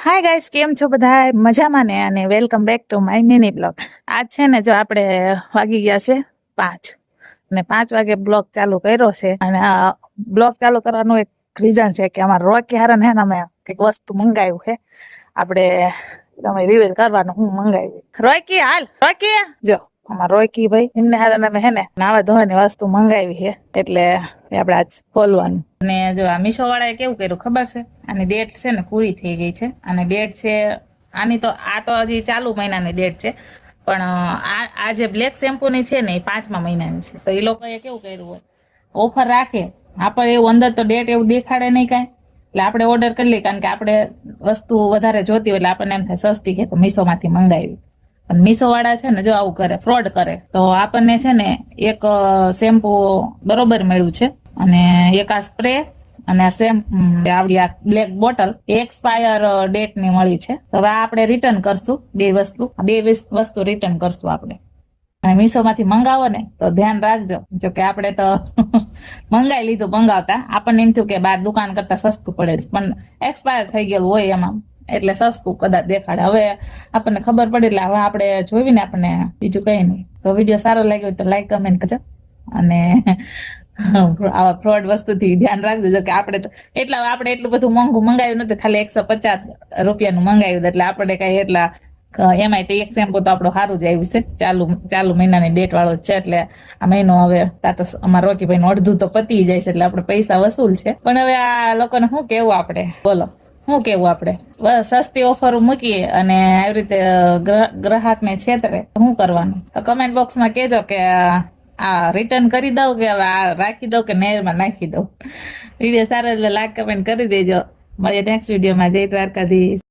Hi guys, કેમ છો બધા? મજામાં ને? અને welcome back to my mini blog. આજ છે ને, જો આપણે વાગી ગયા છે 5 અને 5 વાગે બ્લોગ ચાલુ કર્યો છે. અને આ બ્લોગ ચાલુ કરવાનું એક રીઝન છે કે અમારા રોકી હારન હે ને અમે કંઈક વસ્તુ મંગાવ્યું છે. આપણે તમે રિવીલ કરવાનું હું મંગાવ્યું. રોકી હાલ, રોકી જો અમારા રોકી ભાઈ એમને હારન અમે હે ને નાવા ધોવાની વસ્તુ મંગાવી છે, એટલે આપણે આજ ખોલવાનું. અને જો આ મીશો વાળાએ કેવું કર્યું ખબર છે? આની ડેટ છે ને પૂરી થઈ ગઈ છે. અને ડેટ છે આની તો આ તો હજી ચાલુ મહિનાની ડેટ છે, પણ આ જે બ્લેક શેમ્પૂની છે ને એ 5મા મહિનાની છે. તો એ લોકોએ કેવું કર્યું હોય, ઓફર રાખે આપણે એવું અંદર તો ડેટ એવું દેખાડે નહીં કાંઈ, એટલે આપણે ઓર્ડર કરી લઈએ. કારણ કે આપણે વસ્તુ વધારે જોતી હોય એટલે આપણને એમ થાય સસ્તી કે તો મીશોમાંથી મંગાવી. પણ મીશો વાળા છે ને જો આવું કરે, ફ્રોડ કરે. તો આપણને છે ને એક શેમ્પૂ બરોબર મળ્યું છે, અને એક આ સ્પ્રે અને આ આવડી આ બ્લેક બોટલ એક્સપાયર ડેટ ની મળી છે. તો હવે આપણે રિટર્ન કરશું બે વસ્તુ રિટર્ન કરશું આપણે. અને મીશો માંથી મંગાવો ને તો ધ્યાન રાખજો, જો કે આપણે તો મંગાવી લીધું મંગાવતા, આપણને એમ થયું કે બાર દુકાન કરતા સસ્તું પડે છે, પણ એક્સપાયર થઈ ગયેલું હોય એમાં, એટલે સસ્તું કદાચ દેખાડે. હવે આપણને ખબર પડી એટલે હવે આપણે જોઈ ને આપણને બીજું કઈ નહીં. તો વિડીયો સારો લાગ્યો તો લાઈક કમેન્ટ કરજો, અને આવા ફ્રોડ વસ્તુથી ધ્યાન રાખજો. કે આપણે તો આપણે એટલું બધું મોંઘું મંગાવ્યું નથી, ખાલી 150 રૂપિયાનું મંગાવ્યું, એટલે આપણે કઈ એટલા એમાંય તો એક શેમ્પુ તો આપણું સારું જ આવ્યું છે, ચાલુ મહિનાની ડેટ વાળો છે. એટલે આ મહિનો હવે તો અમારા રોકીભાઈ નું અડધું તો પતી જાય છે, એટલે આપણે પૈસા વસૂલ છે. પણ હવે આ લોકોને શું કેવું આપણે, બોલો શું કેવું આપણે? બસ સસ્તી ઓફર મૂકીએ અને આવી રીતે ગ્રાહકને છેતરે, શું કરવાનું? તો કમેન્ટ બોક્સમાં કહેજો કે આ રિટર્ન કરી દઉં કે હવે આ રાખી દઉં કે નહેરમાં નાખી દઉં. વિડીયો સારો એટલે લાઈક કમેન્ટ કરી દેજો. મળીએ નેક્સ્ટ વિડીયોમાં. જય દ્વારકાધીશ.